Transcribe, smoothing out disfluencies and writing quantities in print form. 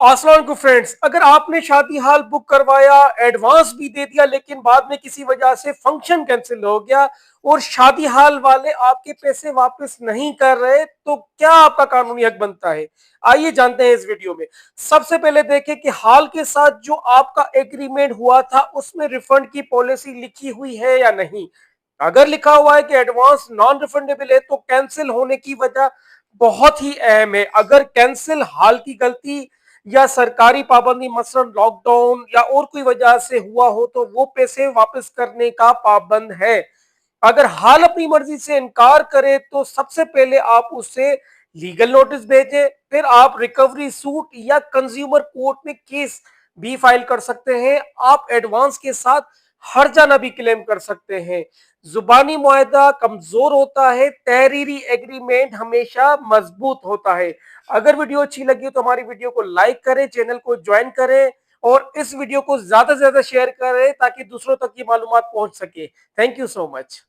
अस्सलाम वालेकुम फ्रेंड्स, अगर आपने शादी हाल बुक करवाया, एडवांस भी दे दिया, लेकिन बाद में किसी वजह से फंक्शन कैंसिल हो गया और शादी हाल वाले आपके पैसे वापस नहीं कर रहे, तो क्या आपका कानूनी हक बनता है? आइए जानते हैं इस वीडियो में। सबसे पहले देखें कि हाल के साथ जो आपका एग्रीमेंट हुआ था उसमें रिफंड की पॉलिसी लिखी हुई है या नहीं। अगर लिखा हुआ है कि एडवांस नॉन रिफंडेबल है तो कैंसिल होने की वजह बहुत ही अहम है। अगर कैंसिल हाल की गलती या सरकारी पाबंदी मसलन लॉकडाउन या और कोई वजह से हुआ हो तो वो पैसे वापस करने का पाबंद है। अगर हाल अपनी मर्जी से इनकार करे तो सबसे पहले आप उसे लीगल नोटिस भेजें, फिर आप रिकवरी सूट या कंज्यूमर कोर्ट में केस भी फाइल कर सकते हैं। आप एडवांस के साथ हर्जाना भी क्लेम कर सकते हैं। जुबानी मुआहदा कमजोर होता है, तहरीरी एग्रीमेंट हमेशा मजबूत होता है। अगर वीडियो अच्छी लगी तो हमारी वीडियो को लाइक करें, चैनल को ज्वाइन करें और इस वीडियो को ज्यादा से ज्यादा शेयर करें ताकि दूसरों तक ये मालूमात पहुंच सके। Thank you so much.